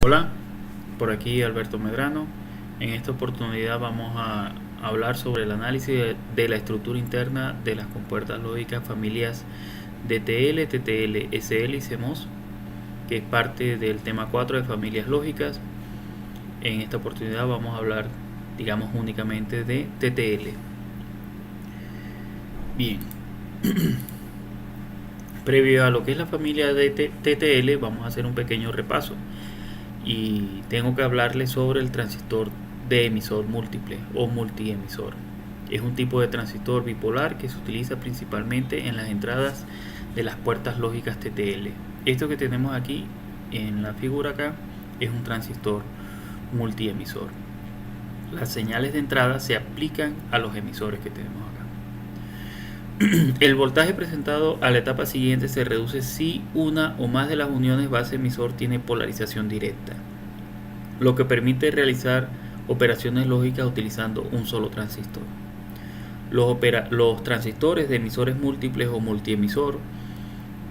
Hola, por aquí Alberto Medrano. En esta oportunidad vamos a hablar sobre el análisis de la estructura interna de las compuertas lógicas familias DTL, TTL, SL y CMOS, que es parte del tema 4 de familias lógicas. En esta oportunidad vamos a hablar, digamos, únicamente de TTL. Bien, previo a lo que es la familia de TTL, vamos a hacer un pequeño repaso. Y tengo que hablarles sobre el transistor de emisor múltiple o multiemisor. Es un tipo de transistor bipolar que se utiliza principalmente en las entradas de las puertas lógicas TTL. Esto que tenemos aquí en la figura acá es un transistor multiemisor. Las señales de entrada se aplican a los emisores que tenemos acá. El voltaje presentado a la etapa siguiente se reduce si una o más de las uniones base-emisor tiene polarización directa, lo que permite realizar operaciones lógicas utilizando un solo transistor. Los transistores de emisores múltiples o multiemisor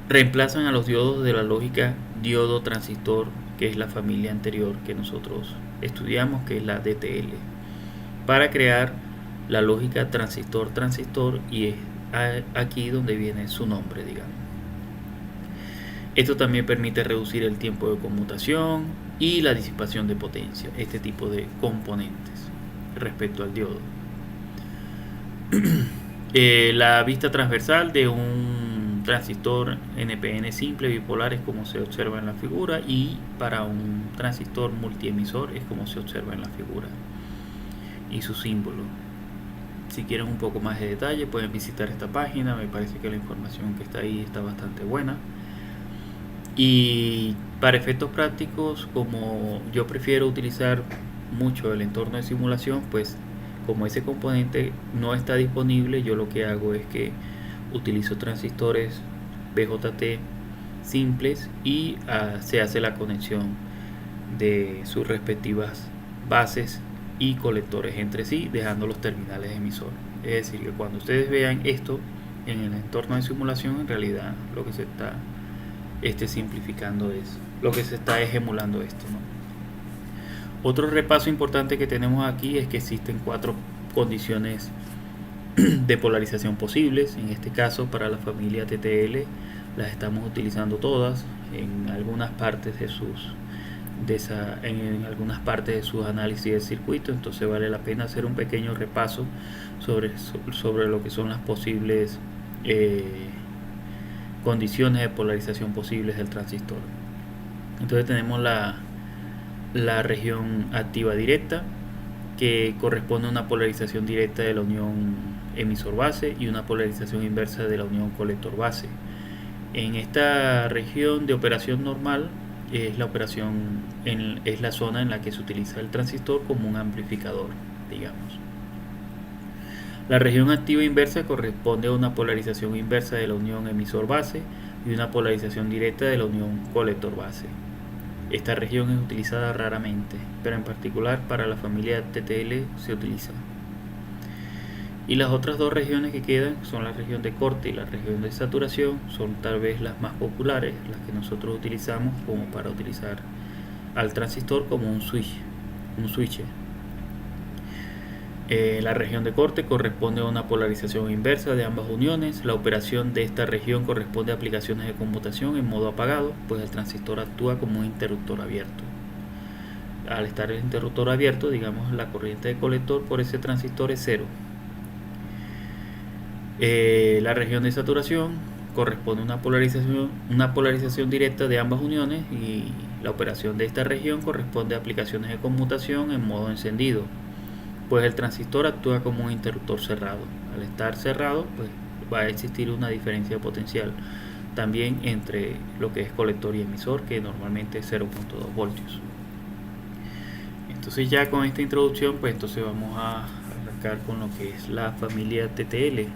reemplazan a los diodos de la lógica diodo-transistor, que es la familia anterior que nosotros estudiamos, que es la DTL, para crear la lógica transistor-transistor, y es aquí donde viene su nombre, digamos. Esto también permite reducir el tiempo de conmutación y la disipación de potencia, este tipo de componentes respecto al diodo. La vista transversal de un transistor NPN simple bipolar es como se observa en la figura, y para un transistor multiemisor es como se observa en la figura y su símbolo. Si quieren un poco más de detalle pueden visitar esta página, me parece que la información que está ahí está bastante buena. Y para efectos prácticos, como yo prefiero utilizar mucho el entorno de simulación, pues como ese componente no está disponible, yo lo que hago es que utilizo transistores BJT simples y se hace la conexión de sus respectivas bases y colectores entre sí, dejando los terminales de emisor. Es decir, que cuando ustedes vean esto en el entorno de simulación, en realidad lo que se está simplificando es lo que se está es emulando esto, ¿no? Otro repaso importante que tenemos aquí es que existen 4 condiciones de polarización posibles. En este caso, para la familia TTL las estamos utilizando todas en algunas partes de algunas partes de sus análisis de circuito. Entonces vale la pena hacer un pequeño repaso sobre lo que son las posibles condiciones de polarización posibles del transistor. Entonces tenemos la región activa directa, que corresponde a una polarización directa de la unión emisor base y una polarización inversa de la unión colector base. En esta región de operación normal es la zona en la que se utiliza el transistor como un amplificador, digamos. La región activa inversa corresponde a una polarización inversa de la unión emisor base y una polarización directa de la unión colector base. Esta región es utilizada raramente, pero en particular para la familia TTL se utiliza. Y las otras 2 regiones que quedan son la región de corte y la región de saturación. Son tal vez las más populares, las que nosotros utilizamos como para utilizar al transistor como un switch. La región de corte corresponde a una polarización inversa de ambas uniones. La operación de esta región corresponde a aplicaciones de conmutación en modo apagado, pues el transistor actúa como un interruptor abierto. Al estar el interruptor abierto, digamos, la corriente de colector por ese transistor es 0. La región de saturación corresponde a una polarización directa de ambas uniones, y la operación de esta región corresponde a aplicaciones de conmutación en modo encendido, pues el transistor actúa como un interruptor cerrado. Al estar cerrado, pues va a existir una diferencia potencial también entre lo que es colector y emisor, que normalmente es 0.2 voltios. Entonces ya con esta introducción, pues entonces vamos a arrancar con lo que es la familia TTL.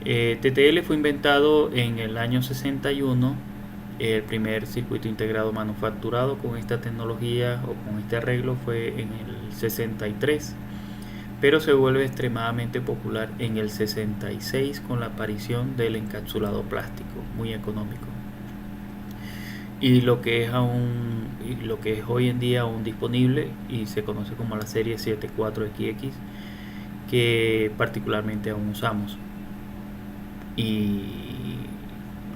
TTL fue inventado en el año 61. El primer circuito integrado manufacturado con esta tecnología o con este arreglo fue en el 63, pero se vuelve extremadamente popular en el 66 con la aparición del encapsulado plástico, muy económico. Y lo que es aún lo que es hoy en día aún disponible y se conoce como la serie 74XX, que particularmente aún usamos y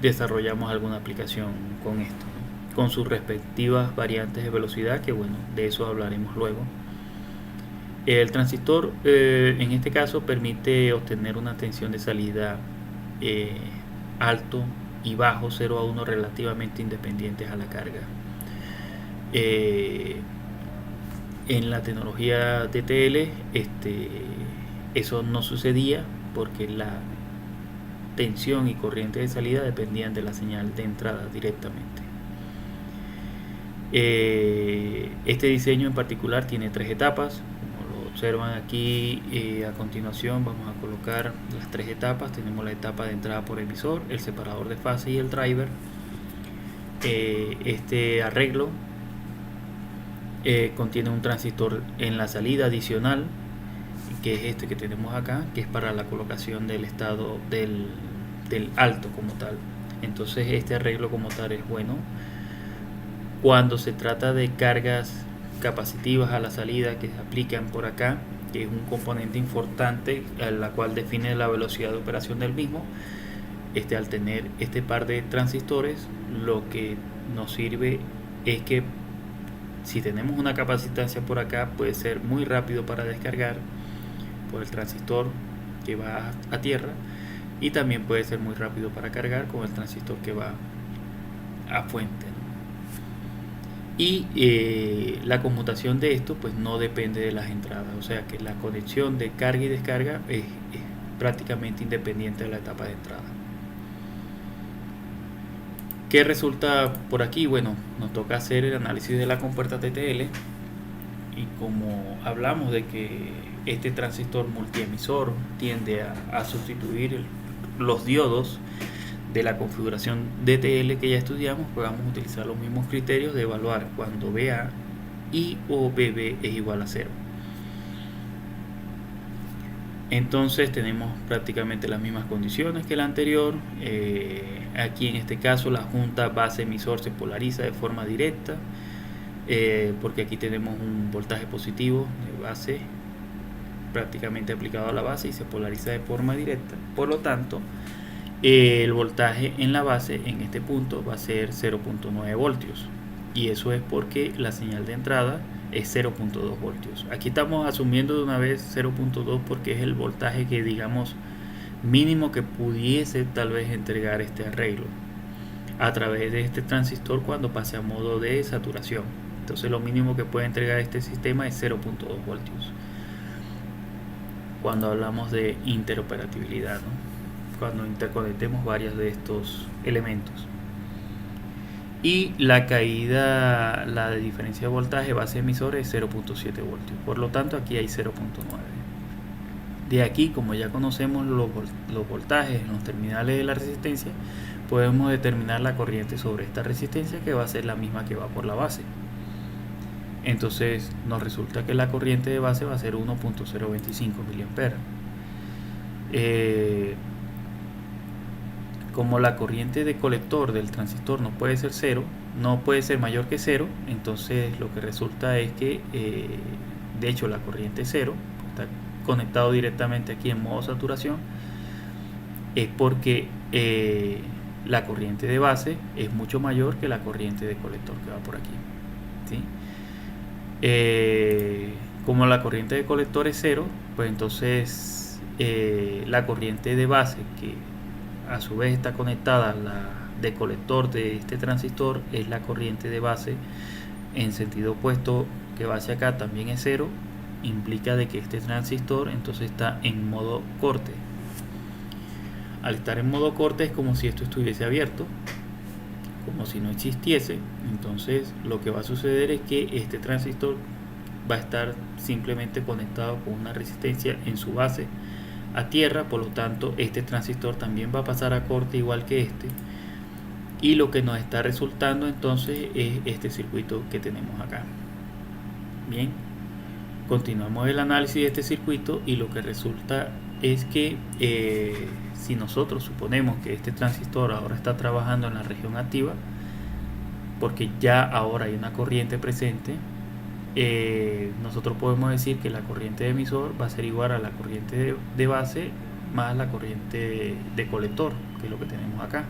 desarrollamos alguna aplicación con esto, ¿no? Con sus respectivas variantes de velocidad, que bueno, de eso hablaremos luego. El transistor en este caso permite obtener una tensión de salida alto y bajo, 0 a 1, relativamente independientes a la carga. En la tecnología TTL eso no sucedía porque la tensión y corriente de salida dependían de la señal de entrada directamente. Este diseño en particular tiene 3 etapas. Como lo observan aquí, a continuación vamos a colocar las 3 etapas. Tenemos la etapa de entrada por emisor, el separador de fase y el driver. Este arreglo contiene un transistor en la salida adicional, que es este que tenemos acá, que es para la colocación del estado del alto como tal. Entonces este arreglo como tal es bueno cuando se trata de cargas capacitivas a la salida que se aplican por acá, que es un componente importante a la cual define la velocidad de operación del mismo. Al tener este par de transistores, lo que nos sirve es que si tenemos una capacitancia por acá, puede ser muy rápido para descargar por el transistor que va a tierra, y también puede ser muy rápido para cargar con el transistor que va a fuente, ¿no? Y la conmutación de esto pues no depende de las entradas, o sea que la conexión de carga y descarga es prácticamente independiente de la etapa de entrada. ¿Qué resulta por aquí? Bueno, nos toca hacer el análisis de la compuerta TTL, y como hablamos de que este transistor multiemisor tiende a sustituir los diodos de la configuración DTL que ya estudiamos, pues vamos a utilizar los mismos criterios de evaluar cuando BA y o BB es igual a 0. Entonces tenemos prácticamente las mismas condiciones que la anterior. Aquí en este caso la junta base emisor se polariza de forma directa, porque aquí tenemos un voltaje positivo de base prácticamente aplicado a la base y se polariza de forma directa. Por lo tanto, el voltaje en la base en este punto va a ser 0.9 voltios, y eso es porque la señal de entrada es 0.2 voltios. Aquí estamos asumiendo de una vez 0.2 porque es el voltaje que digamos mínimo que pudiese tal vez entregar este arreglo a través de este transistor cuando pase a modo de saturación. Entonces lo mínimo que puede entregar este sistema es 0.2 voltios cuando hablamos de interoperabilidad, ¿no? Cuando interconectemos varios de estos elementos. Y la caída, la de diferencia de voltaje base emisor es 0.7 voltios, por lo tanto aquí hay 0.9. De aquí, como ya conocemos los voltajes en los terminales de la resistencia, podemos determinar la corriente sobre esta resistencia, que va a ser la misma que va por la base. Entonces nos resulta que la corriente de base va a ser 1.025 mA. Como la corriente de colector del transistor no puede ser cero, no puede ser mayor que 0, entonces lo que resulta es que de hecho la corriente 0 está conectado directamente aquí en modo saturación, es porque la corriente de base es mucho mayor que la corriente de colector que va por aquí, ¿sí? Como la corriente de colector es 0, pues entonces la corriente de base, que a su vez está conectada a la de colector de este transistor, es la corriente de base en sentido opuesto, que va hacia acá, también es 0, implica de que este transistor entonces está en modo corte. Al estar en modo corte es como si esto estuviese abierto, como si no existiese. Entonces lo que va a suceder es que este transistor va a estar simplemente conectado con una resistencia en su base a tierra, por lo tanto este transistor también va a pasar a corte igual que este, y lo que nos está resultando entonces es este circuito que tenemos acá. Bien, continuamos el análisis de este circuito, y lo que resulta es que si nosotros suponemos que este transistor ahora está trabajando en la región activa, porque ya ahora hay una corriente presente, nosotros podemos decir que la corriente de emisor va a ser igual a la corriente de base más la corriente de colector, que es lo que tenemos acá.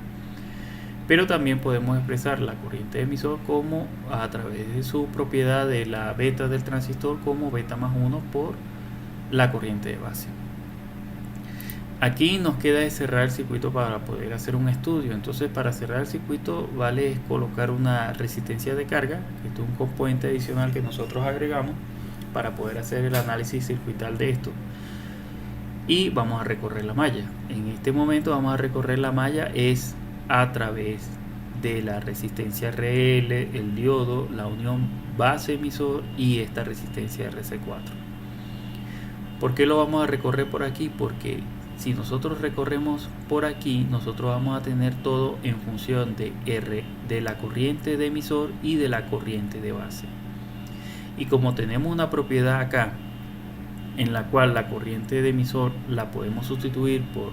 Pero también podemos expresar la corriente de emisor como a través de su propiedad de la beta del transistor como beta más 1 por la corriente de base. Aquí nos queda de cerrar el circuito para poder hacer un estudio. Entonces, para cerrar el circuito vale colocar una resistencia de carga, que es un componente adicional que nosotros agregamos para poder hacer el análisis circuital de esto. Y vamos a recorrer la malla. En este momento vamos a recorrer la malla es a través de la resistencia RL, el diodo, la unión base emisor y esta resistencia RC4. ¿Por qué lo vamos a recorrer por aquí? Porque si nosotros recorremos por aquí, nosotros vamos a tener todo en función de R, de la corriente de emisor y de la corriente de base. Y como tenemos una propiedad acá en la cual la corriente de emisor la podemos sustituir por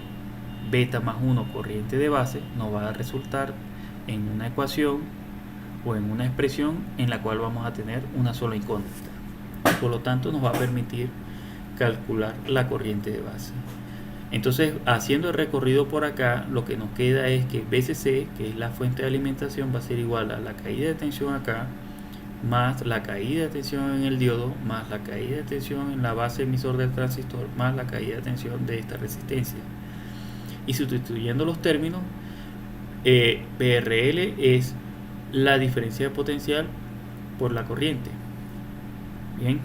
beta más 1 corriente de base, nos va a resultar en una ecuación o en una expresión en la cual vamos a tener una sola incógnita. Por lo tanto, nos va a permitir calcular la corriente de base. Entonces, haciendo el recorrido por acá, lo que nos queda es que BCC, que es la fuente de alimentación, va a ser igual a la caída de tensión acá, más la caída de tensión en el diodo, más la caída de tensión en la base emisor del transistor, más la caída de tensión de esta resistencia. Y sustituyendo los términos, PRL es la diferencia de potencial por la corriente. Bien,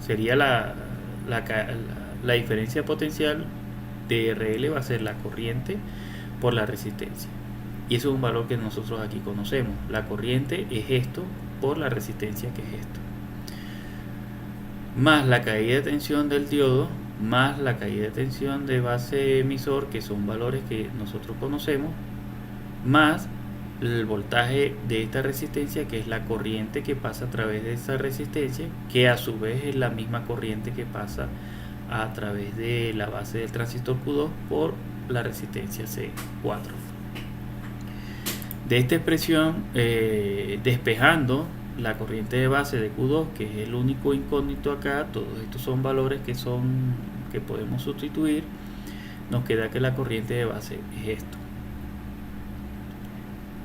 sería la diferencia potencial de RL va a ser la corriente por la resistencia. Y eso es un valor que nosotros aquí conocemos. La corriente es esto por la resistencia, que es esto. Más la caída de tensión del diodo, más la caída de tensión de base emisor, que son valores que nosotros conocemos, más el voltaje de esta resistencia, que es la corriente que pasa a través de esa resistencia, que a su vez es la misma corriente que pasa a través de la base del transistor Q2 por la resistencia C4. De esta expresión, despejando la corriente de base de Q2, que es el único incógnito acá, todos estos son valores que podemos sustituir, nos queda que la corriente de base es esto.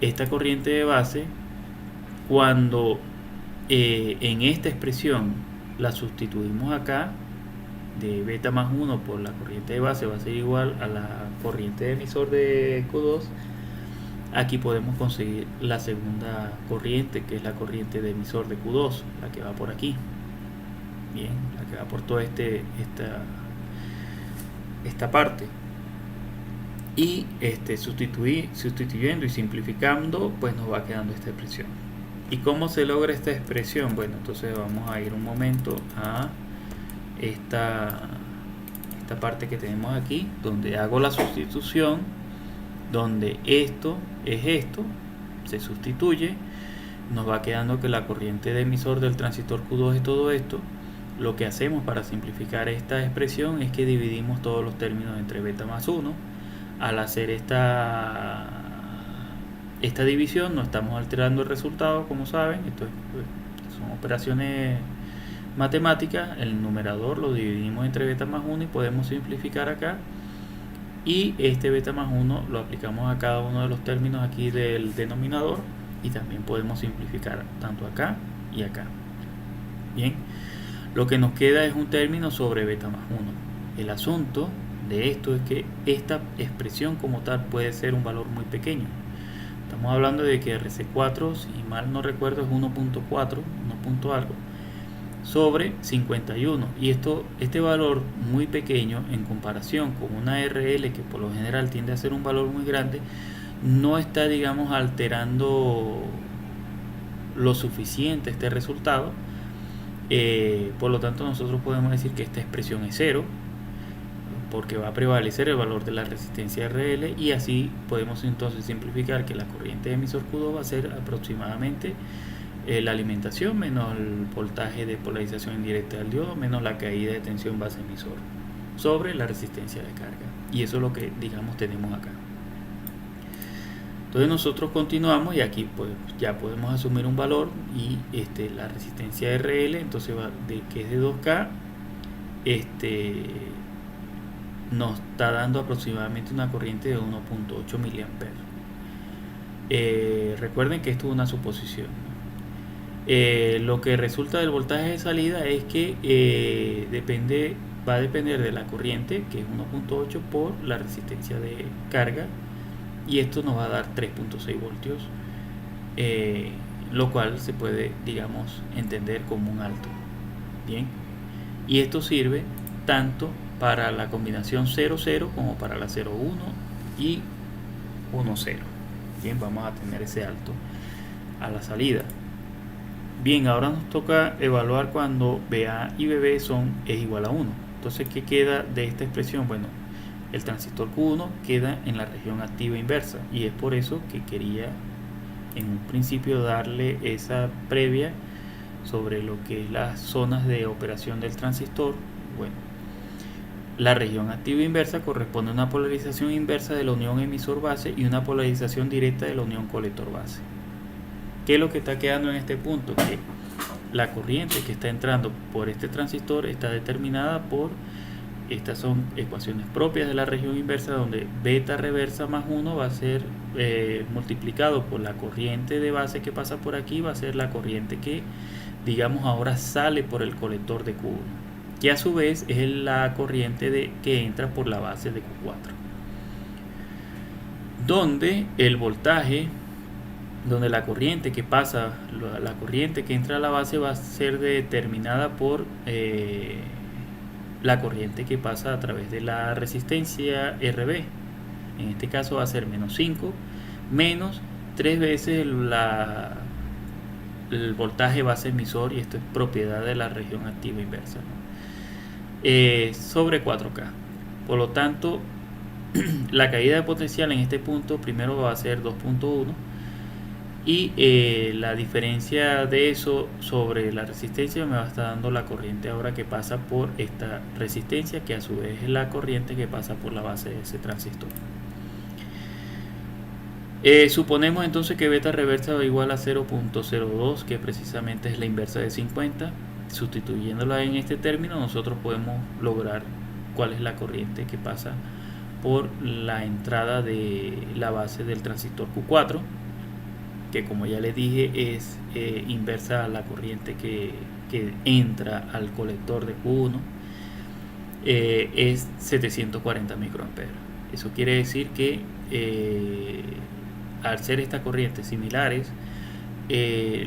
Esta corriente de base, cuando en esta expresión la sustituimos acá, de beta más 1 por la corriente de base va a ser igual a la corriente de emisor de Q2. Aquí podemos conseguir la segunda corriente, que es la corriente de emisor de Q2, la que va por aquí. Bien, la que va por toda esta parte. Y sustituyendo y simplificando, pues nos va quedando esta expresión. ¿Y cómo se logra esta expresión? Bueno, entonces vamos a ir un momento a esta parte que tenemos aquí, donde hago la sustitución, donde esto es esto, se sustituye, nos va quedando que la corriente de emisor del transistor Q2 es todo esto. Lo que hacemos para simplificar esta expresión es que dividimos todos los términos entre beta más 1. Al hacer esta división no estamos alterando el resultado, como saben. Esto son operaciones matemáticas. El numerador lo dividimos entre beta más 1 y podemos simplificar acá. Y este beta más 1 lo aplicamos a cada uno de los términos aquí del denominador. Y también podemos simplificar tanto acá y acá. Bien, lo que nos queda es un término sobre beta más 1. El asunto de esto es que esta expresión como tal puede ser un valor muy pequeño. Estamos hablando de que RC4, si mal no recuerdo, es 1.4, 1. Algo, sobre 51. Y este valor muy pequeño en comparación con una RL, que por lo general tiende a ser un valor muy grande, no está, digamos, alterando lo suficiente este resultado. Por lo tanto, nosotros podemos decir que esta expresión es 0, porque va a prevalecer el valor de la resistencia RL, y así podemos entonces simplificar que la corriente de emisor Q2 va a ser aproximadamente la alimentación menos el voltaje de polarización indirecta del diodo menos la caída de tensión base emisor sobre la resistencia de carga. Y eso es lo que, digamos, tenemos acá. Entonces nosotros continuamos y aquí pues ya podemos asumir un valor y la resistencia RL, entonces que es de 2K, nos está dando aproximadamente una corriente de 1.8 miliamperes. Recuerden que esto es una suposición, ¿no? Lo que resulta del voltaje de salida es que va a depender de la corriente, que es 1.8 por la resistencia de carga, y esto nos va a dar 3.6 voltios, lo cual se puede, digamos, entender como un alto. Bien, y esto sirve tanto para la combinación 0,0 como para la 0,1 y 1,0. Bien, vamos a tener ese alto a la salida. Bien, ahora nos toca evaluar cuando BA y BB es igual a 1. Entonces, ¿qué queda de esta expresión? Bueno, el transistor Q1 queda en la región activa inversa, y es por eso que quería en un principio darle esa previa sobre lo que es las zonas de operación del transistor. Bueno, la región activa inversa corresponde a una polarización inversa de la unión emisor-base y una polarización directa de la unión colector-base. ¿Qué es lo que está quedando en este punto? Que la corriente que está entrando por este transistor está determinada por, estas son ecuaciones propias de la región inversa, donde beta reversa más 1 va a ser multiplicado por la corriente de base que pasa por aquí, va a ser la corriente que, digamos, ahora sale por el colector de Q1, que a su vez es la corriente que entra por la base de Q4, donde el voltaje, donde la corriente que pasa, la corriente que entra a la base va a ser determinada por la corriente que pasa a través de la resistencia RB. En este caso va a ser menos 5 menos 3 veces el voltaje base emisor, y esto es propiedad de la región activa inversa, ¿no? Sobre 4K. Por lo tanto, la caída de potencial en este punto primero va a ser 2.1, y la diferencia de eso sobre la resistencia me va a estar dando la corriente ahora que pasa por esta resistencia, que a su vez es la corriente que pasa por la base de ese transistor. Suponemos entonces que beta reversa va igual a 0.02, que precisamente es la inversa de 50. Sustituyéndola en este término, nosotros podemos lograr cuál es la corriente que pasa por la entrada de la base del transistor Q4, que, como ya les dije, es inversa a la corriente que entra al colector de Q1, es 740 microamperes. Eso quiere decir que al ser estas corrientes similares,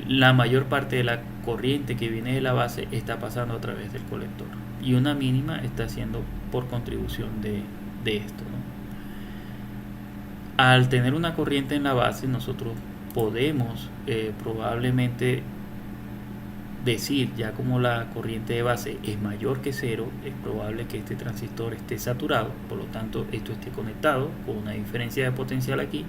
la mayor parte de la corriente que viene de la base está pasando a través del colector, y una mínima está haciendo por contribución de esto, ¿no? Al tener una corriente en la base, nosotros podemos probablemente decir, ya como la corriente de base es mayor que 0, es probable que este transistor esté saturado, por lo tanto esto esté conectado con una diferencia de potencial aquí,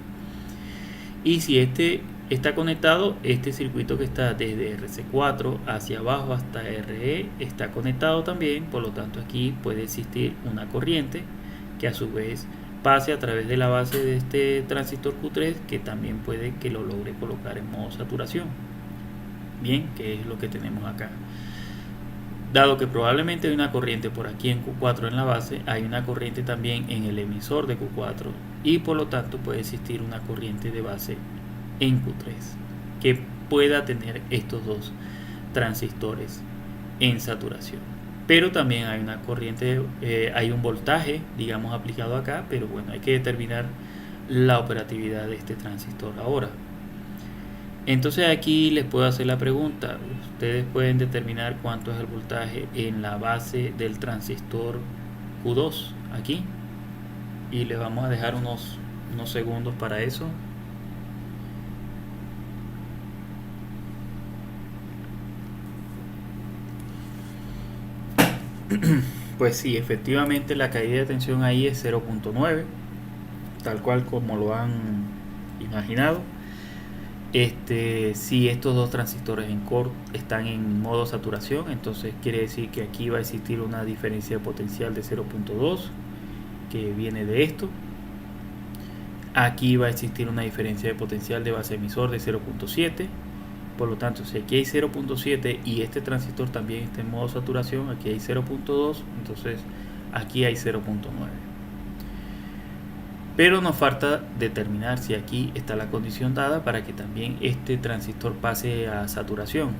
y si este está conectado, este circuito que está desde RC4 hacia abajo hasta RE está conectado también, por lo tanto aquí puede existir una corriente que a su vez pase a través de la base de este transistor Q3, que también puede que lo logre colocar en modo saturación. Bien, que es lo que tenemos acá. Dado que probablemente hay una corriente por aquí en Q4 en la base, hay una corriente también en el emisor de Q4, y por lo tanto puede existir una corriente de base en Q3 que pueda tener estos dos transistores en saturación. Pero también hay una corriente, hay un voltaje, digamos, aplicado acá, pero bueno, hay que determinar la operatividad de este transistor ahora. Entonces aquí les puedo hacer la pregunta: ustedes pueden determinar cuánto es el voltaje en la base del transistor Q2 aquí, y les vamos a dejar unos segundos para eso. Pues sí, efectivamente la caída de tensión ahí es 0.9, tal cual como lo han imaginado. Si estos dos transistores en core están en modo saturación, entonces quiere decir que aquí va a existir una diferencia de potencial de 0.2 que viene de esto. Aquí va a existir una diferencia de potencial de base emisor de 0.7. Por lo tanto, si aquí hay 0.7 y este transistor también está en modo saturación, aquí hay 0.2, entonces aquí hay 0.9. Pero nos falta determinar si aquí está la condición dada para que también este transistor pase a saturación.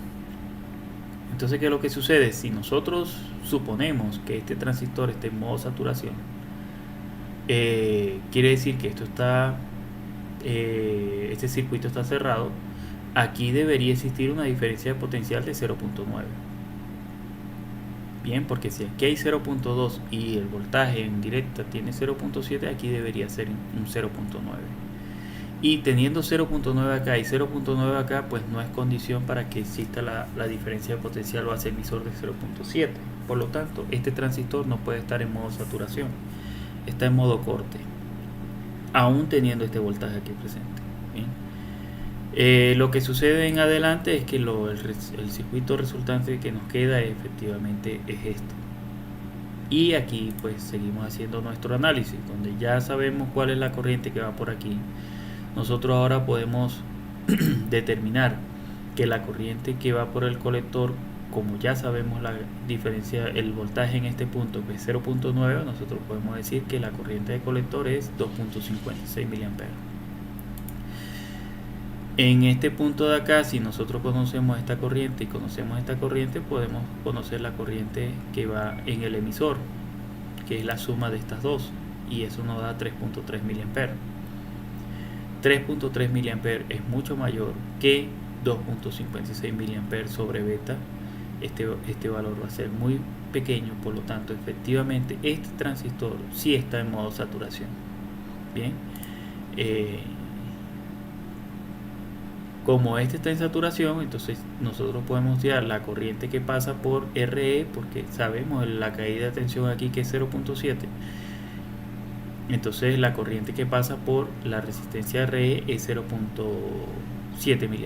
Entonces, ¿qué es lo que sucede? Si nosotros suponemos que este transistor esté en modo saturación, quiere decir que este circuito está cerrado. Aquí debería existir una diferencia de potencial de 0.9. Bien, porque si aquí hay 0.2 y el voltaje en directa tiene 0.7, aquí debería ser un 0.9. Y teniendo 0.9 acá y 0.9 acá, pues no es condición para que exista la diferencia de potencial base emisor de 0.7. Por lo tanto, este transistor no puede estar en modo saturación, está en modo corte, aún teniendo este voltaje aquí presente. Bien. Lo que sucede en adelante es que el circuito resultante que nos queda efectivamente es esto. Y aquí pues seguimos haciendo nuestro análisis, donde ya sabemos cuál es la corriente que va por aquí. Nosotros ahora podemos determinar que la corriente que va por el colector, como ya sabemos la diferencia, el voltaje en este punto que es 0.9, nosotros podemos decir que la corriente de colector es 2.56 mA. En este punto de acá, si nosotros conocemos esta corriente y conocemos esta corriente, podemos conocer la corriente que va en el emisor, que es la suma de estas dos, y eso nos da 3.3 mA. 3.3 mA es mucho mayor que 2.56 mA sobre beta. Este valor va a ser muy pequeño, por lo tanto efectivamente este transistor sí está en modo saturación. Bien, como este está en saturación, entonces nosotros podemos estudiar la corriente que pasa por RE, porque sabemos la caída de tensión aquí que es 0.7. Entonces la corriente que pasa por la resistencia RE es 0.7 mA.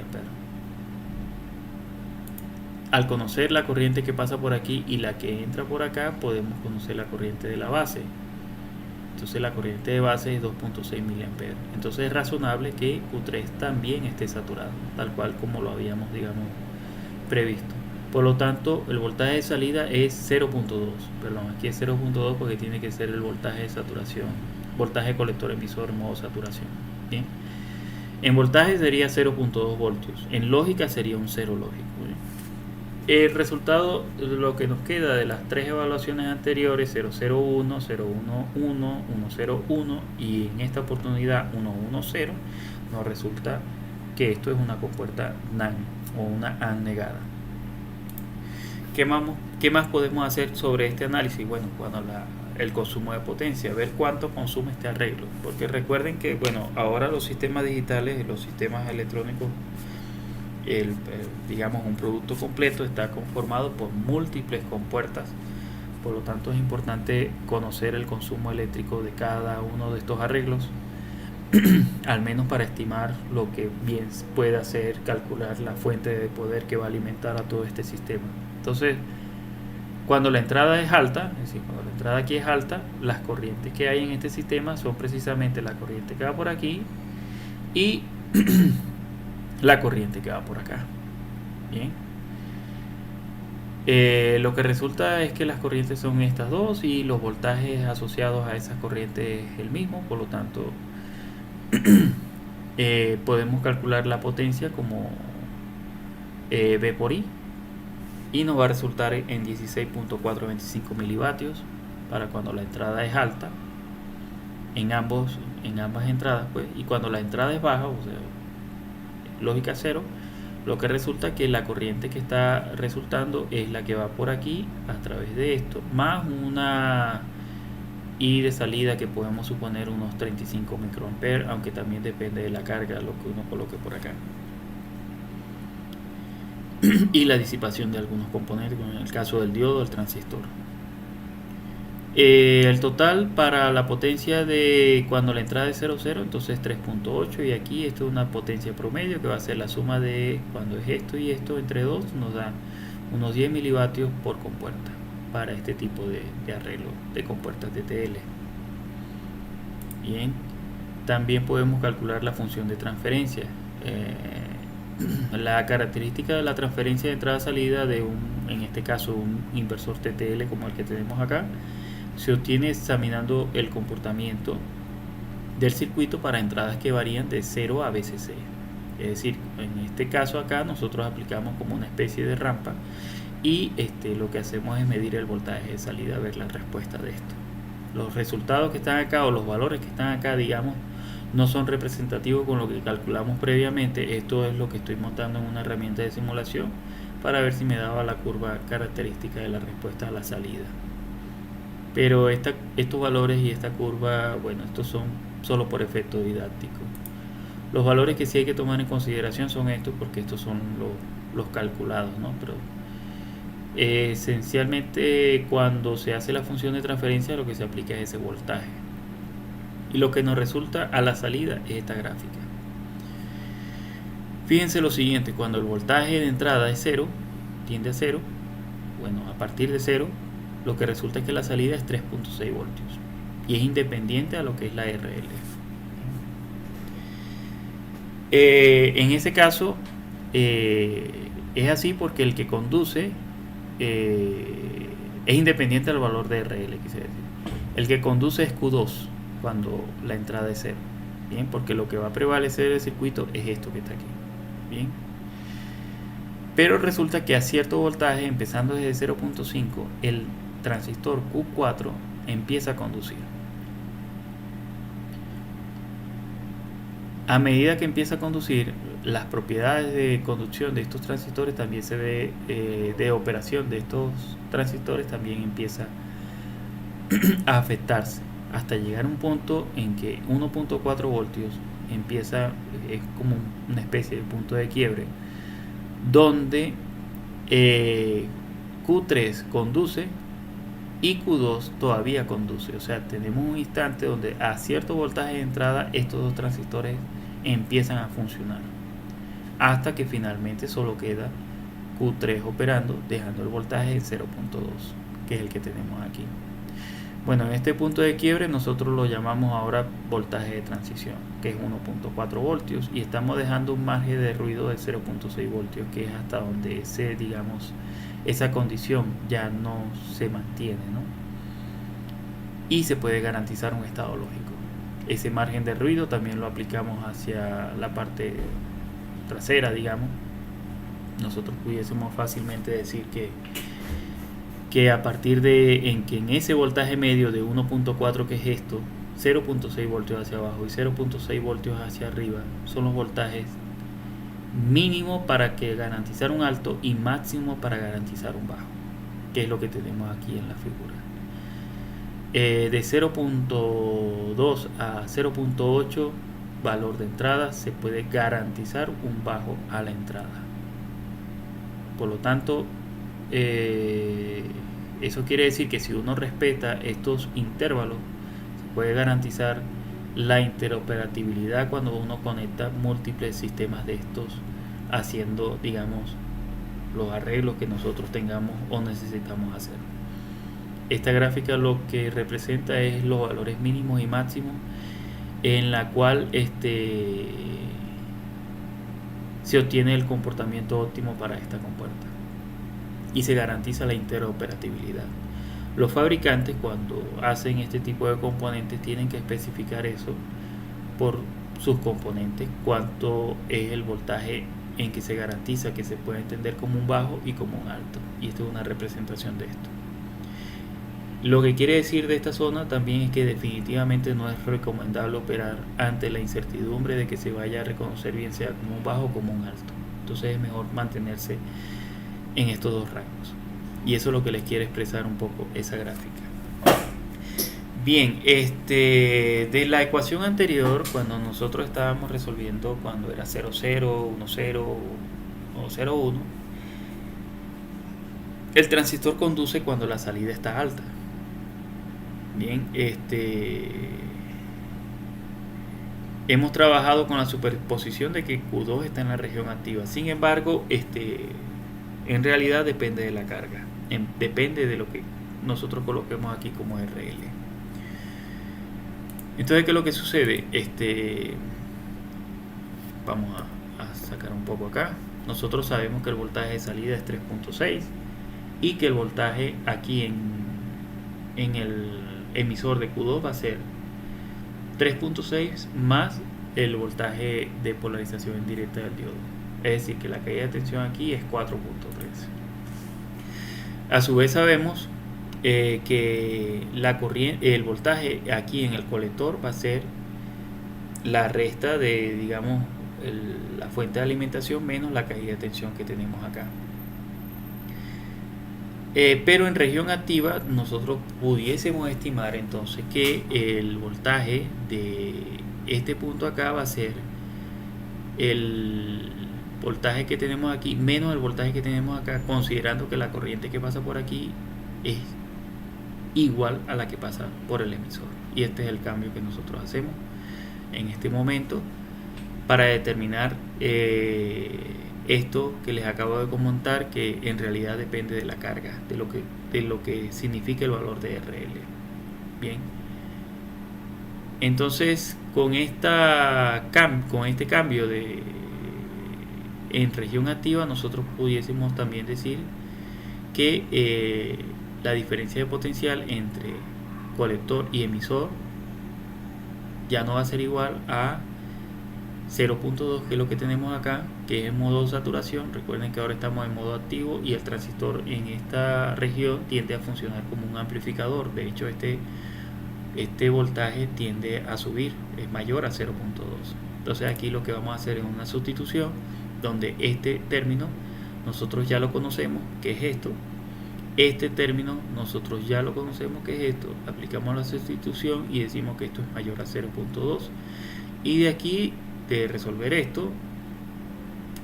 Al conocer la corriente que pasa por aquí y la que entra por acá, podemos conocer la corriente de la base. Entonces la corriente de base es 2.6 mA. Entonces es razonable que Q3 también esté saturado, tal cual como lo habíamos, previsto. Por lo tanto, el voltaje de salida es 0.2. Perdón, aquí es 0.2 porque tiene que ser el voltaje de saturación, voltaje de colector emisor en modo saturación. Bien. En voltaje sería 0.2 voltios. En lógica sería un 0 lógico. Bien. El resultado, lo que nos queda de las tres evaluaciones anteriores, 001, 011, 101 y en esta oportunidad 110, nos resulta que esto es una compuerta NAND o una AND negada. ¿Qué más podemos hacer sobre este análisis? Bueno, el consumo de potencia, ver cuánto consume este arreglo, porque recuerden que ahora los sistemas digitales, los sistemas electrónicos, digamos un producto completo está conformado por múltiples compuertas. Por lo tanto es importante conocer el consumo eléctrico de cada uno de estos arreglos al menos para estimar lo que bien puede hacer, calcular la fuente de poder que va a alimentar a todo este sistema. Entonces, cuando la entrada es alta, es decir, cuando la entrada aquí es alta, las corrientes que hay en este sistema son precisamente la corriente que va por aquí y la corriente que va por acá. Bien. Lo que resulta es que las corrientes son estas dos y los voltajes asociados a esas corrientes es el mismo, por lo tanto podemos calcular la potencia como V por I y nos va a resultar en 16.425 milivatios para cuando la entrada es alta en ambas entradas, pues, y cuando la entrada es baja, o sea, lógica 0, lo que resulta que la corriente que está resultando es la que va por aquí a través de esto, más una I de salida que podemos suponer unos 35 microamperes, aunque también depende de la carga, lo que uno coloque por acá. Y la disipación de algunos componentes, como en el caso del diodo, el transistor. El total para la potencia de cuando la entrada es 0,0, entonces 3.8, y aquí esto es una potencia promedio que va a ser la suma de cuando es esto y esto entre 2, nos da unos 10 milivatios por compuerta para este tipo de arreglo de compuertas TTL. Bien, también podemos calcular la función de transferencia. La característica de la transferencia de entrada-salida en este caso, un inversor TTL como el que tenemos acá, se obtiene examinando el comportamiento del circuito para entradas que varían de 0 a BCC. Es decir, en este caso acá nosotros aplicamos como una especie de rampa y lo que hacemos es medir el voltaje de salida, ver la respuesta de esto. Los resultados que están acá o los valores que están acá, digamos, no son representativos con lo que calculamos previamente. Esto es lo que estoy montando en una herramienta de simulación para ver si me daba la curva característica de la respuesta a la salida. Pero estos valores y esta curva, bueno, estos son solo por efecto didáctico. Los valores que sí hay que tomar en consideración son estos, porque estos son los calculados, ¿no? Pero esencialmente cuando se hace la función de transferencia lo que se aplica es ese voltaje. Y lo que nos resulta a la salida es esta gráfica. Fíjense lo siguiente, cuando el voltaje de entrada es 0, tiende a 0, bueno, a partir de 0, lo que resulta es que la salida es 3.6 voltios y es independiente a lo que es la RL. En ese caso es así porque el que conduce es independiente del valor de RL, quise decir. El que conduce es Q2 cuando la entrada es 0, bien, porque lo que va a prevalecer del circuito es esto que está aquí, bien. Pero resulta que a cierto voltaje, empezando desde 0.5, el transistor Q4 empieza a conducir. A medida que empieza a conducir, las propiedades de conducción de estos transistores también se ve, de operación de estos transistores también empieza a afectarse, hasta llegar a un punto en que 1.4 voltios empieza, es como una especie de punto de quiebre, donde Q3 conduce y Q2 todavía conduce. O sea, tenemos un instante donde a cierto voltaje de entrada estos dos transistores empiezan a funcionar, hasta que finalmente solo queda Q3 operando, dejando el voltaje en 0.2, que es el que tenemos aquí. Bueno, en este punto de quiebre nosotros lo llamamos ahora voltaje de transición, que es 1.4 voltios, y estamos dejando un margen de ruido de 0.6 voltios, que es hasta donde esa condición ya no se mantiene, ¿no? Y se puede garantizar un estado lógico. Ese margen de ruido también lo aplicamos hacia la parte trasera, digamos. Nosotros pudiésemos fácilmente decir que a partir de en ese voltaje medio de 1.4, que es esto, 0.6 voltios hacia abajo y 0.6 voltios hacia arriba, son los voltajes mínimo para garantizar un alto y máximo para garantizar un bajo, que es lo que tenemos aquí en la figura. De 0.2 a 0.8 valor de entrada se puede garantizar un bajo a la entrada. Por lo tanto, eso quiere decir que si uno respeta estos intervalos, se puede garantizar la interoperabilidad cuando uno conecta múltiples sistemas de estos, haciendo, digamos, los arreglos que nosotros tengamos o necesitamos hacer. Esta gráfica lo que representa es los valores mínimos y máximos en la cual se obtiene el comportamiento óptimo para esta compuerta y se garantiza la interoperabilidad. Los fabricantes, cuando hacen este tipo de componentes, tienen que especificar eso por sus componentes, cuánto es el voltaje en que se garantiza que se puede entender como un bajo y como un alto, y esto es una representación de esto. Lo que quiere decir de esta zona también es que definitivamente no es recomendable operar ante la incertidumbre de que se vaya a reconocer bien sea como un bajo o como un alto. Entonces es mejor mantenerse en estos dos rangos, y eso es lo que les quiere expresar un poco esa gráfica. Bien, de la ecuación anterior, cuando nosotros estábamos resolviendo cuando era 0, 0, 1, 0 o 0, 1, el transistor conduce cuando la salida está alta. Bien, hemos trabajado con la superposición de que Q2 está en la región activa. Sin embargo, en realidad depende de la carga, depende de lo que nosotros coloquemos aquí como RL. Entonces, ¿qué es lo que sucede? Vamos a sacar un poco acá. Nosotros sabemos que el voltaje de salida es 3.6 y que el voltaje aquí en el emisor de Q2 va a ser 3.6 más el voltaje de polarización indirecta del diodo. Es decir, que la caída de tensión aquí es 4.3. A su vez sabemos que el voltaje aquí en el colector va a ser la resta de, digamos, la fuente de alimentación menos la caída de tensión que tenemos acá. Pero en región activa nosotros pudiésemos estimar entonces que el voltaje de este punto acá va a ser el voltaje que tenemos aquí menos el voltaje que tenemos acá, considerando que la corriente que pasa por aquí es igual a la que pasa por el emisor. Y este es el cambio que nosotros hacemos en este momento para determinar esto que les acabo de comentar, que en realidad depende de la carga, de lo que significa el valor de RL. Bien, entonces con este cambio en región activa, nosotros pudiésemos también decir que la diferencia de potencial entre colector y emisor ya no va a ser igual a 0.2, que es lo que tenemos acá, que es en modo saturación. Recuerden que ahora estamos en modo activo y el transistor en esta región tiende a funcionar como un amplificador. De hecho, este voltaje tiende a subir, es mayor a 0.2. Entonces aquí lo que vamos a hacer es una sustitución donde este término nosotros ya lo conocemos, que es esto. Este término nosotros ya lo conocemos, que es esto. Aplicamos la sustitución y decimos que esto es mayor a 0.2. Y de aquí, de resolver esto,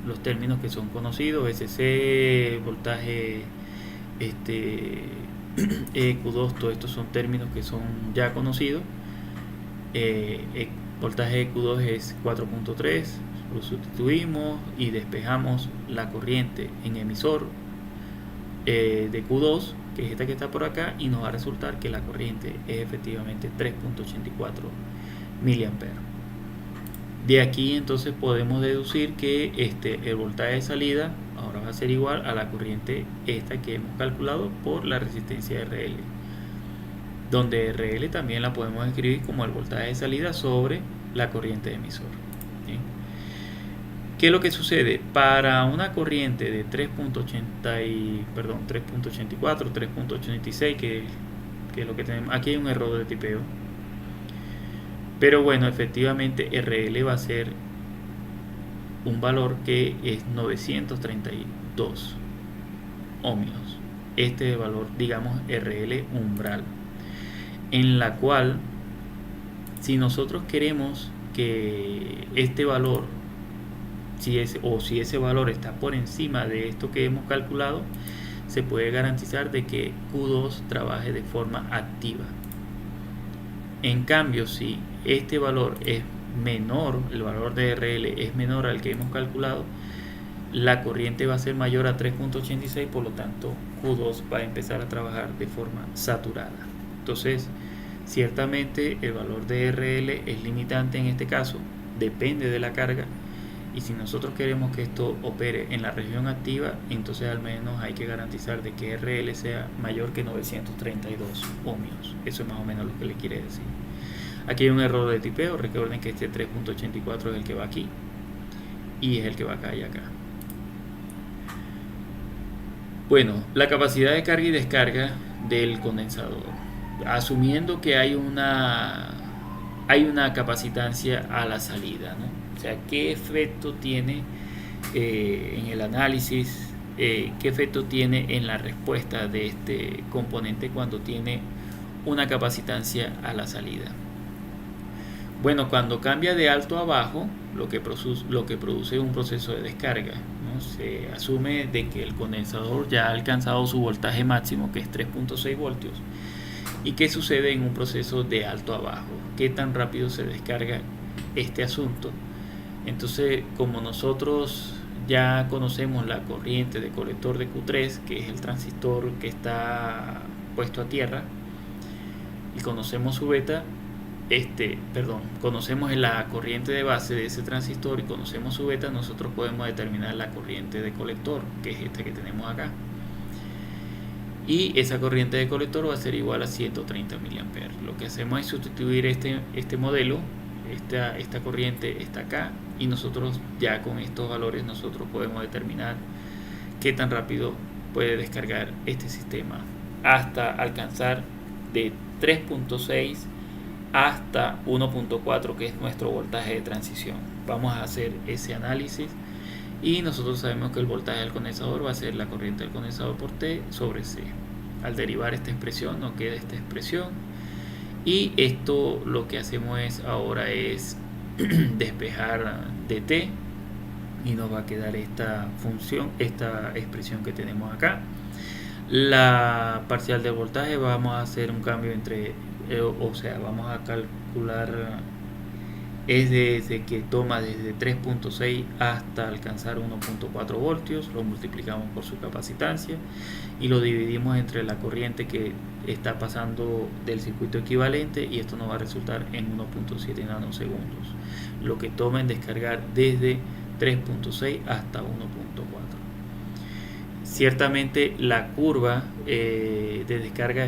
los términos que son conocidos, SC, voltaje, Q2, todos estos son términos que son ya conocidos. Voltaje de Q2 es 4.3, lo sustituimos y despejamos la corriente en emisor de Q2, que es esta que está por acá, y nos va a resultar que la corriente es efectivamente 3.84 miliamperes. De aquí entonces podemos deducir que el voltaje de salida ahora va a ser igual a la corriente esta que hemos calculado por la resistencia RL, donde RL también la podemos escribir como el voltaje de salida sobre la corriente de emisor. ¿Bien? ¿Qué es lo que sucede? Para una corriente de 3.84, 3.86, que es lo que tenemos, aquí hay un error de tipeo. Pero bueno, efectivamente RL va a ser un valor que es 932 ohmios. Este es el valor, digamos, RL umbral, en la cual si nosotros queremos que este valor, si ese valor está por encima de esto que hemos calculado, se puede garantizar de que Q2 trabaje de forma activa. En cambio, si este valor es menor, el valor de RL es menor al que hemos calculado, la corriente va a ser mayor a 3.86, por lo tanto Q2 va a empezar a trabajar de forma saturada. Entonces, ciertamente el valor de RL es limitante en este caso, depende de la carga, y si nosotros queremos que esto opere en la región activa, entonces al menos hay que garantizar de que RL sea mayor que 932 ohmios. Eso es más o menos lo que le quiere decir. Aquí hay un error de tipeo. Recuerden que este 3.84 es el que va aquí y es el que va acá y acá. Bueno, la capacidad de carga y descarga del condensador, asumiendo que hay una capacitancia a la salida, ¿no? O sea, ¿qué efecto tiene en el análisis? ¿Qué efecto tiene en la respuesta de este componente cuando tiene una capacitancia a la salida? Bueno, cuando cambia de alto a bajo, lo que produce es un proceso de descarga, ¿no? Se asume de que el condensador ya ha alcanzado su voltaje máximo, que es 3.6 voltios. ¿Y qué sucede en un proceso de alto a bajo? ¿Qué tan rápido se descarga este asunto? Entonces, como nosotros ya conocemos la corriente de colector de Q3, que es el transistor que está puesto a tierra, y conocemos su beta, conocemos la corriente de base de ese transistor y conocemos su beta, nosotros podemos determinar la corriente de colector, que es esta que tenemos acá. Y esa corriente de colector va a ser igual a 130 miliamperes. Lo que hacemos es sustituir este modelo, esta corriente está acá, y nosotros ya con estos valores nosotros podemos determinar qué tan rápido puede descargar este sistema hasta alcanzar de 3.6 hasta 1.4, que es nuestro voltaje de transición. Vamos a hacer ese análisis y nosotros sabemos que el voltaje del condensador va a ser la corriente del condensador por T sobre C. Al derivar esta expresión nos queda esta expresión, y esto lo que hacemos ahora es despejar de T y nos va a quedar esta función, esta expresión que tenemos acá. La parcial del voltaje vamos a hacer un cambio entre, vamos a calcular desde que toma desde 3.6 hasta alcanzar 1.4 voltios, lo multiplicamos por su capacitancia y lo dividimos entre la corriente que está pasando del circuito equivalente, y esto nos va a resultar en 1.7 nanosegundos, lo que toma en descargar desde 3.6 hasta 1.4. Ciertamente la curva de descarga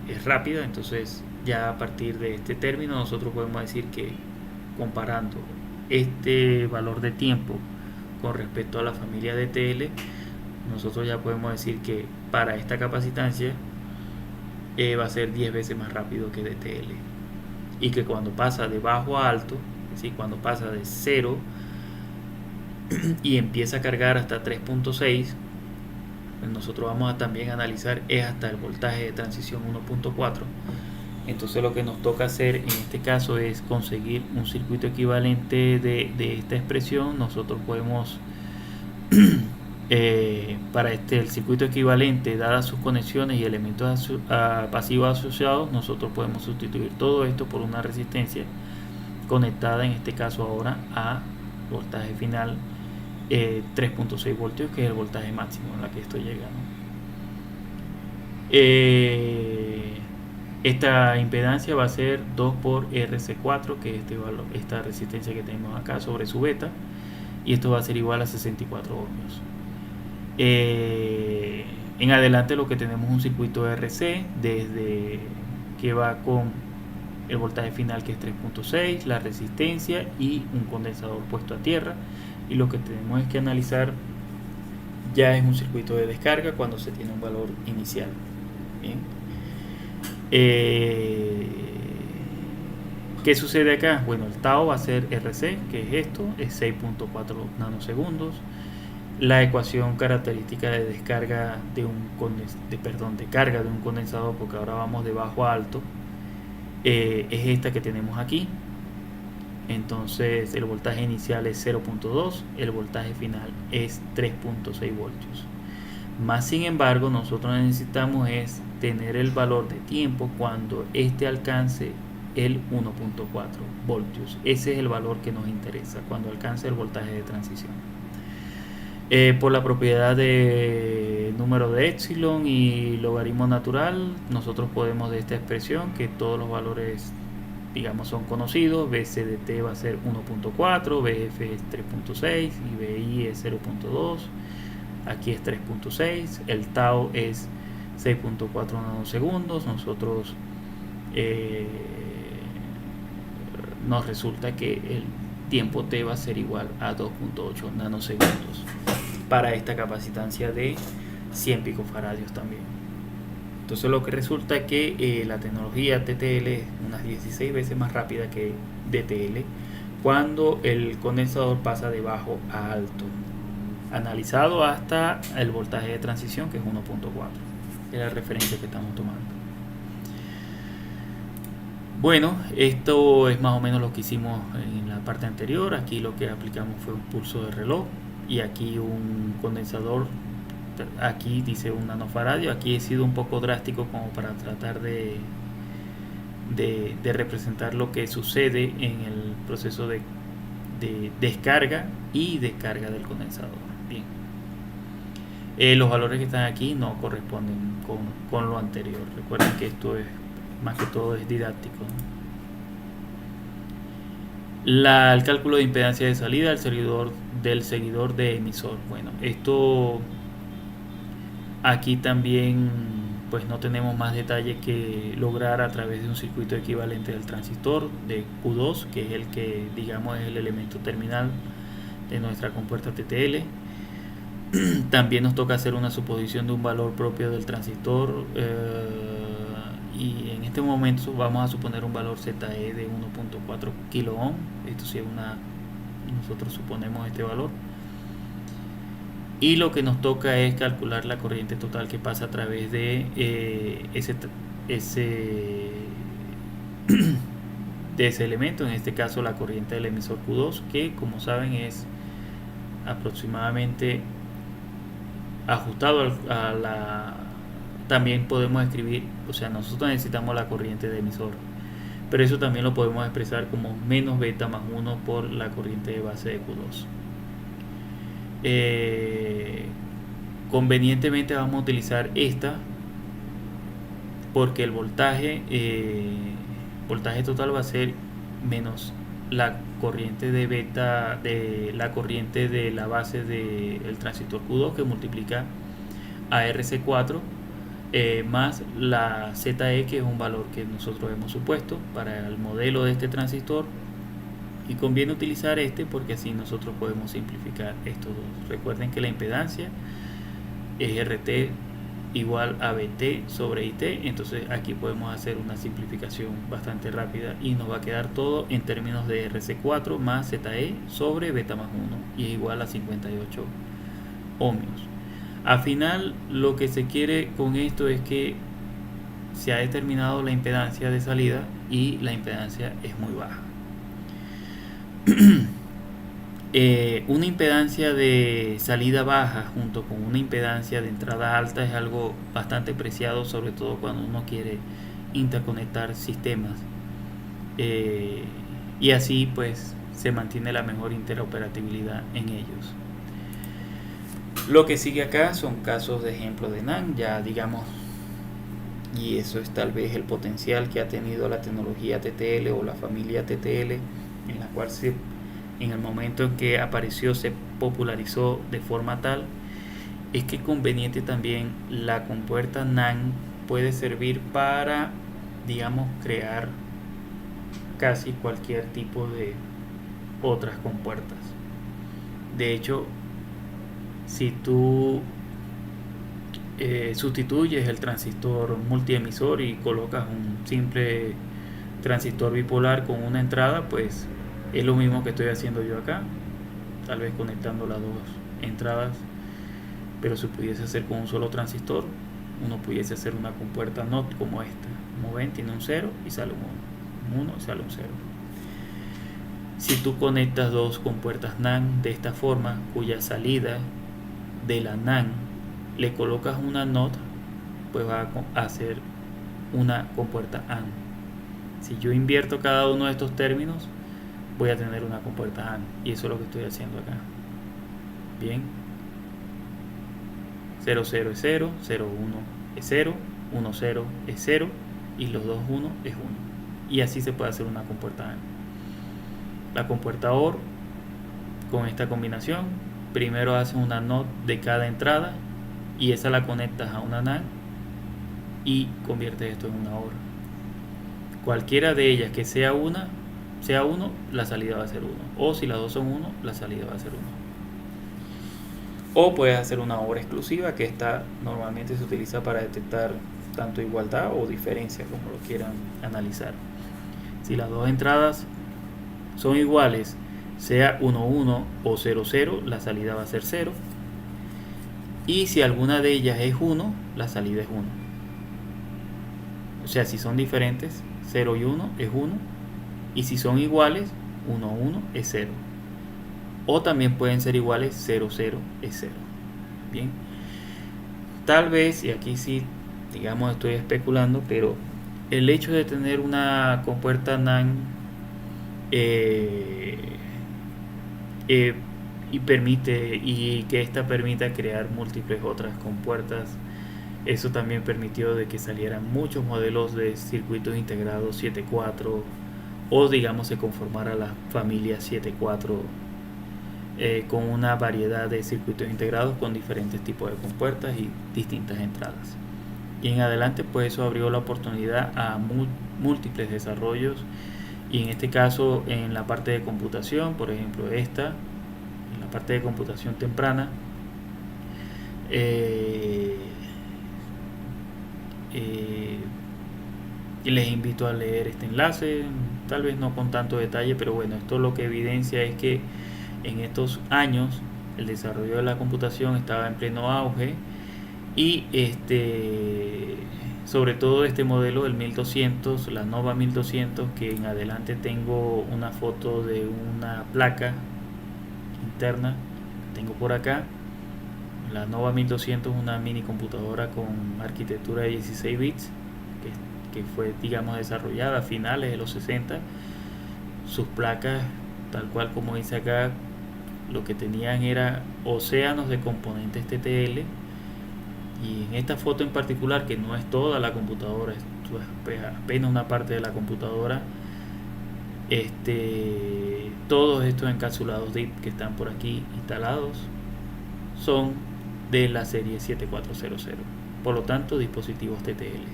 es rápida, entonces ya a partir de este término nosotros podemos decir que, comparando este valor de tiempo con respecto a la familia de TL, nosotros ya podemos decir que para esta capacitancia va a ser 10 veces más rápido que DTL, y que cuando pasa de bajo a alto, es decir, cuando pasa de 0 y empieza a cargar hasta 3.6, nosotros vamos a también analizar es hasta el voltaje de transición 1.4. Entonces lo que nos toca hacer en este caso es conseguir un circuito equivalente de esta expresión. Nosotros podemos para el circuito equivalente, dadas sus conexiones y elementos pasivos asociados, nosotros podemos sustituir todo esto por una resistencia conectada, en este caso ahora a voltaje final 3.6 voltios, que es el voltaje máximo en la que estoy llegando. Esta impedancia va a ser 2 por RC4, que es esta resistencia que tenemos acá sobre su beta, y esto va a ser igual a 64 ohmios. En adelante lo que tenemos un circuito RC desde que va con el voltaje final, que es 3.6, la resistencia y un condensador puesto a tierra, y lo que tenemos es que analizar ya es un circuito de descarga cuando se tiene un valor inicial. Bien. ¿Qué sucede acá? Bueno, el tau va a ser RC, que es esto, es 6.4 nanosegundos. La ecuación característica de descarga de carga de un condensador, porque ahora vamos de bajo a alto, es esta que tenemos aquí. Entonces el voltaje inicial es 0.2, el voltaje final es 3.6 voltios. Más sin embargo, nosotros necesitamos es tener el valor de tiempo cuando este alcance el 1.4 voltios. Ese es el valor que nos interesa, cuando alcance el voltaje de transición. Por la propiedad de número de epsilon y logaritmo natural, nosotros podemos de esta expresión, que todos los valores, digamos, son conocidos. BC de T va a ser 1.4, BF es 3.6 y BI es 0.2. Aquí es 3.6, el tau es 6.4 nanosegundos. Nosotros nos resulta que el tiempo T va a ser igual a 2.8 nanosegundos para esta capacitancia de 100 picofaradios también. Entonces lo que resulta es que la tecnología TTL es unas 16 veces más rápida que DTL cuando el condensador pasa de bajo a alto, analizado hasta el voltaje de transición, que es 1.4, es la referencia que estamos tomando. Bueno, esto es más o menos lo que hicimos en la parte anterior. Aquí lo que aplicamos fue un pulso de reloj, y aquí un condensador, aquí dice 1 nanofaradio. Aquí he sido un poco drástico como para tratar de representar lo que sucede en el proceso de descarga y descarga del condensador. Bien, los valores que están aquí no corresponden con lo anterior. Recuerden que esto es más que todo es didáctico, ¿no? El cálculo de impedancia de salida del seguidor de emisor. Bueno, esto aquí también pues no tenemos más detalles que lograr a través de un circuito equivalente del transistor de Q2, que es el que digamos es el elemento terminal de nuestra compuerta TTL. También nos toca hacer una suposición de un valor propio del transistor, y en este momento vamos a suponer un valor ZE de 1.4 kilo ohm. Esto sí es nosotros suponemos este valor, y lo que nos toca es calcular la corriente total que pasa a través de de ese elemento, en este caso la corriente del emisor Q2, que como saben es aproximadamente ajustado a la... También podemos escribir, o sea, nosotros necesitamos la corriente de emisor, pero eso también lo podemos expresar como menos beta más 1 por la corriente de base de Q2. Convenientemente vamos a utilizar esta porque el voltaje total va a ser menos la corriente de beta de la corriente de la base del transistor Q2, que multiplica a RC4 más la ZE, que es un valor que nosotros hemos supuesto para el modelo de este transistor, y conviene utilizar este porque así nosotros podemos simplificar estos dos. Recuerden que la impedancia es RT igual a BT sobre IT, entonces aquí podemos hacer una simplificación bastante rápida y nos va a quedar todo en términos de RC4 más ZE sobre beta más 1, y es igual a 58 ohmios. Al final lo que se quiere con esto es que se ha determinado la impedancia de salida y la impedancia es muy baja. Una impedancia de salida baja junto con una impedancia de entrada alta es algo bastante preciado, sobre todo cuando uno quiere interconectar sistemas, y así pues se mantiene la mejor interoperabilidad en ellos. Lo que sigue acá son casos de ejemplo de NAND, ya digamos, y eso es tal vez el potencial que ha tenido la tecnología TTL o la familia TTL, en la cual en el momento en que apareció se popularizó de forma tal, es que conveniente también la compuerta NAND puede servir para, digamos, crear casi cualquier tipo de otras compuertas. De hecho, si tú sustituyes el transistor multiemisor y colocas un simple transistor bipolar con una entrada, pues es lo mismo que estoy haciendo yo acá, tal vez conectando las dos entradas, pero si pudiese hacer con un solo transistor, uno pudiese hacer una compuerta NOT como esta. Como ven, tiene un 0 y sale un 1 y sale un 0. Si tú conectas dos compuertas NAND de esta forma, cuya salida de la NAND le colocas una NOT, pues va a hacer una compuerta AND. Si yo invierto cada uno de estos términos, voy a tener una compuerta AND, y eso es lo que estoy haciendo acá. Bien, 0, 0 es 0, 0, 1 es 0, 1, 0 es 0 y los dos 1 es 1, y así se puede hacer una compuerta AND. La compuerta OR, con esta combinación, primero haces una NOT de cada entrada y esa la conectas a una NAND y conviertes esto en una OR. Cualquiera de ellas que sea 1, la salida va a ser 1, o si las dos son 1, la salida va a ser 1. O puedes hacer una OR exclusiva, que esta normalmente se utiliza para detectar tanto igualdad o diferencia, como lo quieran analizar. Si las dos entradas son iguales, sea 1, 1 o 0, 0, la salida va a ser 0. Y si alguna de ellas es 1, la salida es 1. O sea, si son diferentes, 0 y 1 es 1. Y si son iguales, 1, 1 es 0. O también pueden ser iguales, 0, 0 es 0. Bien. Tal vez, y aquí sí, digamos, estoy especulando, pero el hecho de tener una compuerta NAND y que esta permita crear múltiples otras compuertas, eso también permitió de que salieran muchos modelos de circuitos integrados 7.4 o digamos se conformara la familia 7.4 con una variedad de circuitos integrados con diferentes tipos de compuertas y distintas entradas. Y en adelante pues eso abrió la oportunidad a múltiples desarrollos, y en este caso en la parte de computación, por ejemplo en la parte de computación temprana, y les invito a leer este enlace, tal vez no con tanto detalle, pero bueno, esto lo que evidencia es que en estos años el desarrollo de la computación estaba en pleno auge, y sobre todo este modelo del 1200, la Nova 1200, que en adelante tengo una foto de una placa interna, tengo por acá. La Nova 1200 es una mini computadora con arquitectura de 16 bits que fue, digamos, desarrollada a finales de los 60. Sus placas, tal cual como dice acá, lo que tenían era océanos de componentes TTL. Y en esta foto en particular, que no es toda la computadora, es apenas una parte de la computadora, todos estos encapsulados DIP que están por aquí instalados son de la serie 7400, por lo tanto dispositivos TTL.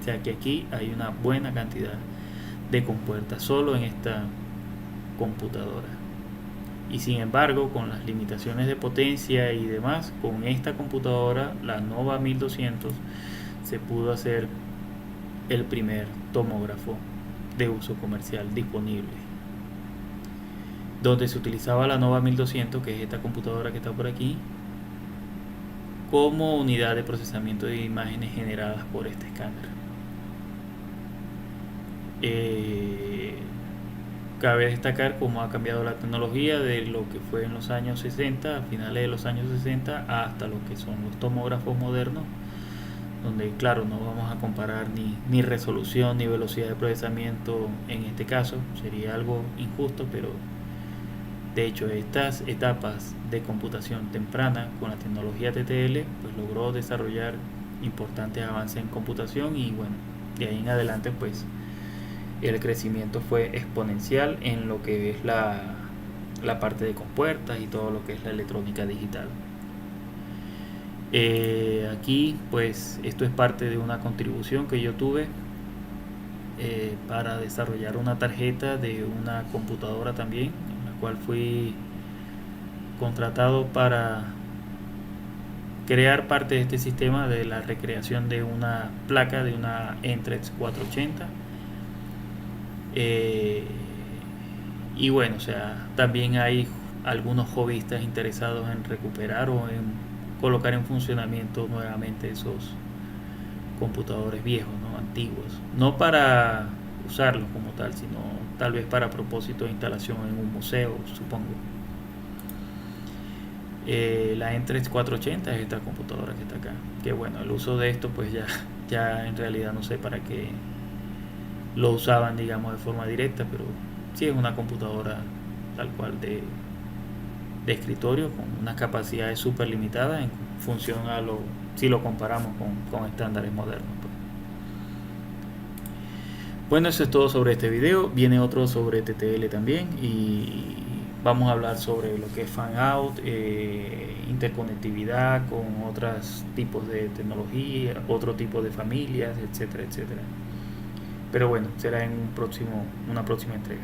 O sea que aquí hay una buena cantidad de compuertas solo en esta computadora. Y sin embargo, con las limitaciones de potencia y demás, con esta computadora, la Nova 1200, se pudo hacer el primer tomógrafo de uso comercial disponible, donde se utilizaba la Nova 1200, que es esta computadora que está por aquí, como unidad de procesamiento de imágenes generadas por este escáner. Cabe destacar cómo ha cambiado la tecnología de lo que fue en los años 60, a finales de los años 60, hasta lo que son los tomógrafos modernos, donde claro, no vamos a comparar ni resolución ni velocidad de procesamiento en este caso, sería algo injusto, pero de hecho estas etapas de computación temprana con la tecnología TTL pues logró desarrollar importantes avances en computación, y bueno, de ahí en adelante pues el crecimiento fue exponencial en lo que es la parte de compuertas y todo lo que es la electrónica digital. Aquí pues esto es parte de una contribución que yo tuve para desarrollar una tarjeta de una computadora también, en la cual fui contratado para crear parte de este sistema de la recreación de una placa de una Entrex 480. Y bueno, o sea, también hay algunos hobbyistas interesados en recuperar o en colocar en funcionamiento nuevamente esos computadores viejos, ¿no? Antiguos, no para usarlos como tal, sino tal vez para propósito de instalación en un museo, supongo. La Entrex 480 es esta computadora que está acá, que bueno, el uso de esto pues ya en realidad no sé para qué lo usaban, digamos, de forma directa, pero sí es una computadora tal cual de escritorio con unas capacidades súper limitadas en función a si lo comparamos con estándares modernos, pues. Bueno, eso es todo sobre este video. Viene otro sobre TTL también, y vamos a hablar sobre lo que es fan out, interconectividad con otros tipos de tecnología, otro tipo de familias, etcétera, etcétera. Pero bueno, será en una próxima entrega.